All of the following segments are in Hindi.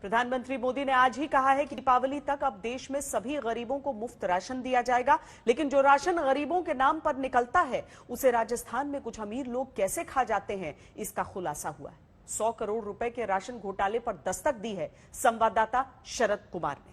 प्रधानमंत्री मोदी ने आज ही कहा है कि दीपावली तक अब देश में सभी गरीबों को मुफ्त राशन दिया जाएगा, लेकिन जो राशन गरीबों के नाम पर निकलता है उसे राजस्थान में कुछ अमीर लोग कैसे खा जाते हैं, इसका खुलासा हुआ है। 100 करोड़ रुपए के राशन घोटाले पर दस्तक दी है संवाददाता शरद कुमार ने।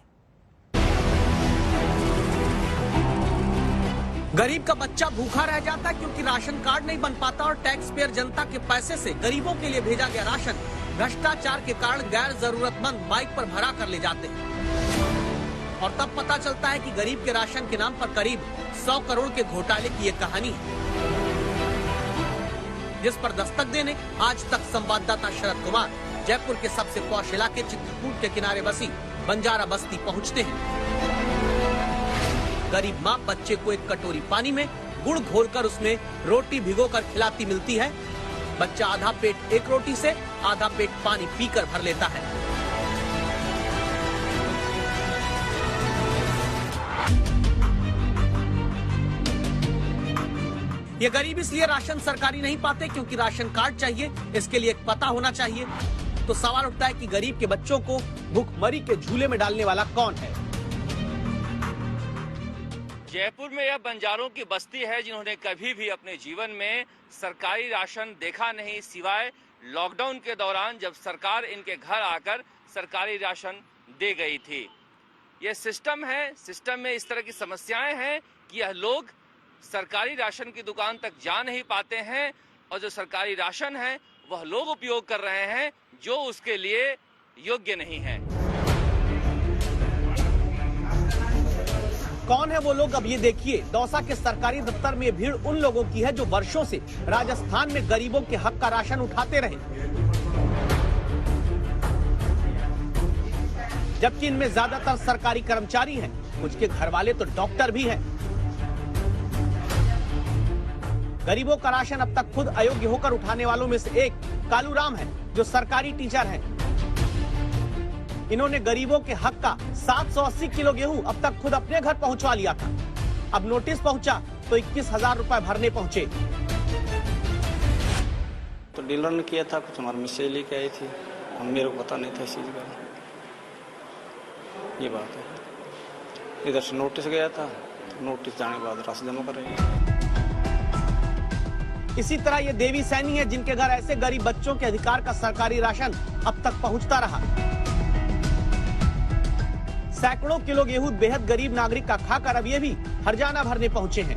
गरीब का बच्चा भूखा रह जाता है क्योंकि राशन कार्ड नहीं बन पाता और टैक्स पेयर जनता के पैसे से गरीबों के लिए भेजा गया राशन भ्रष्टाचार के कारण गैर जरूरतमंद बाइक पर भरा कर ले जाते हैं। और तब पता चलता है कि गरीब के राशन के नाम पर करीब 100 करोड़ के घोटाले की ये कहानी है, जिस पर दस्तक देने आज तक संवाददाता शरद कुमार जयपुर के सबसे पॉश इलाके चित्रकूट के किनारे बसी बंजारा बस्ती पहुंचते हैं। गरीब माँ बच्चे को एक कटोरी पानी में गुड़ घोलकर उसमें रोटी भिगोकर खिलाती मिलती है। बच्चा आधा पेट एक रोटी से आधा पेट पानी पीकर भर लेता है। ये गरीब इसलिए राशन सरकारी नहीं पाते क्योंकि राशन कार्ड चाहिए, इसके लिए एक पता होना चाहिए। तो सवाल उठता है कि गरीब के बच्चों को भूखमरी के झूले में डालने वाला कौन है। जयपुर में यह बंजारों की बस्ती है जिन्होंने कभी भी अपने जीवन में सरकारी राशन देखा नहीं, सिवाय लॉकडाउन के दौरान जब सरकार इनके घर आकर सरकारी राशन दे गई थी। यह सिस्टम है, सिस्टम में इस तरह की समस्याएं हैं कि यह लोग सरकारी राशन की दुकान तक जा नहीं पाते हैं और जो सरकारी राशन है वह लोग उपयोग कर रहे हैं जो उसके लिए योग्य नहीं है। कौन है वो लोग, अब ये देखिए। दौसा के सरकारी दफ्तर में भीड़ उन लोगों की है जो वर्षों से राजस्थान में गरीबों के हक का राशन उठाते रहे, जबकि इनमें ज्यादातर सरकारी कर्मचारी हैं। कुछ के घर वाले तो डॉक्टर भी हैं। गरीबों का राशन अब तक खुद अयोग्य होकर उठाने वालों में से एक कालू राम है, जो सरकारी टीचर हैं। इन्होंने गरीबों के हक का 780 किलो गेहूं अब तक खुद अपने घर पहुंचवा लिया था। अब नोटिस पहुंचा तो 21,000 रुपए भरने पहुंचे। तो डीलर ने किया था, कुछ हमारी मिसेज लेके आई थी, मेरे को पता नहीं था इस चीज का। ये बात है। इधर से नोटिस गया था, नोटिस जाने के बाद राशन जमा कर रही है। इसी तरह ये देवी सैनी है जिनके घर ऐसे गरीब बच्चों के अधिकार का सरकारी राशन अब तक पहुंचता रहा। सैकड़ों किलो गेहूं बेहद गरीब नागरिक का खाकर अब ये भी हरजाना भरने पहुंचे हैं।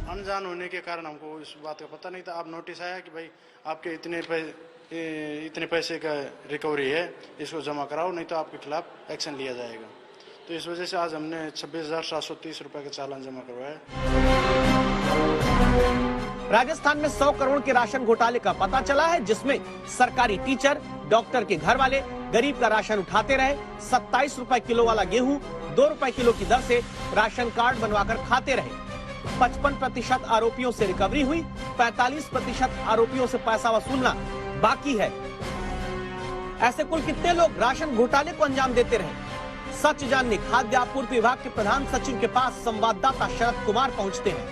अनजान होने के कारण हमको इस बात का पता नहीं था। अब नोटिस आया कि भाई आपके इतने पैसे का रिकवरी है, इसको जमा कराओ नहीं तो आपके खिलाफ एक्शन लिया जाएगा। तो इस वजह से आज हमने 26,730 रुपए का चालान जमा करवाया। राजस्थान में 100 करोड़ के राशन घोटाले का पता चला है, जिसमें सरकारी टीचर, डॉक्टर के घर वाले गरीब का राशन उठाते रहे। 27 रुपए किलो वाला गेहूं 2 रुपए किलो की दर से राशन कार्ड बनवाकर खाते रहे। 55% आरोपियों से रिकवरी हुई, 45% आरोपियों से पैसा वसूलना बाकी है। ऐसे कुल कितने लोग राशन घोटाले को अंजाम देते रहे? सच जानने खाद्य आपूर्ति विभाग के प्रधान सचिव के पास संवाददाता शरद कुमार पहुंचते हैं।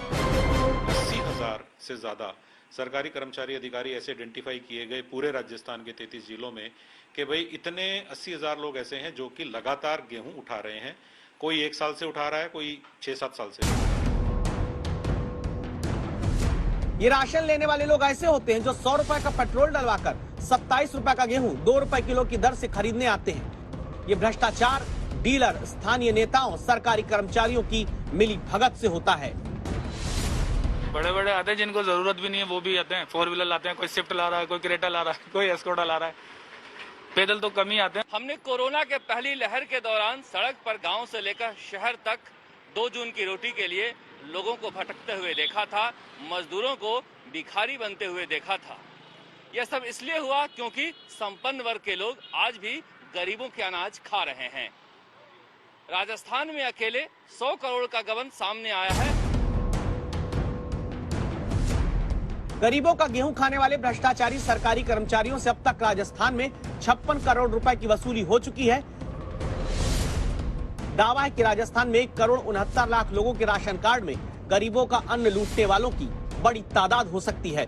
80,000 से ज्यादा सरकारी कर्मचारी अधिकारी ऐसे आइडेंटिफाई किए गए पूरे राजस्थान के 33 जिलों में कि भाई इतने 80,000 लोग ऐसे हैं जो कि लगातार गेहूं उठा रहे हैं। कोई 1 साल से उठा रहा है, कोई 6-7 साल से। ये राशन लेने वाले लोग ऐसे होते हैं जो 100 रुपए का पेट्रोल डलवाकर 27 रुपए का गेहूं 2 रुपए किलो की दर से खरीदने आते हैं। ये भ्रष्टाचार डीलर, स्थानीय नेताओं, सरकारी कर्मचारियों की मिली भगत से होता है। बड़े बड़े आते हैं जिनको जरूरत भी नहीं है, वो भी आते हैं। 4 व्हीलर लाते हैं, कोई स्विफ्ट ला रहा है, कोई क्रेटा ला रहा है, कोई एस्कोडा ला रहा है। पैदल तो कम ही आते हैं। हमने कोरोना के पहली लहर के दौरान सड़क पर गांव से लेकर शहर तक 2 जून की रोटी के लिए लोगों को भटकते हुए देखा था, मजदूरों को भिखारी बनते हुए देखा था। यह सब इसलिए हुआ क्योंकि संपन्न वर्ग के लोग आज भी गरीबों के अनाज खा रहे हैं। राजस्थान में अकेले 100 करोड़ का गबन सामने आया है। गरीबों का गेहूं खाने वाले भ्रष्टाचारी सरकारी कर्मचारियों से अब तक राजस्थान में 56 करोड़ रुपए की वसूली हो चुकी है। दावा है कि राजस्थान में 1 करोड़ 69 लाख लोगों के राशन कार्ड में गरीबों का अन्न लूटने वालों की बड़ी तादाद हो सकती है।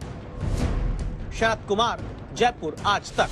शरद कुमार, जयपुर आज तक।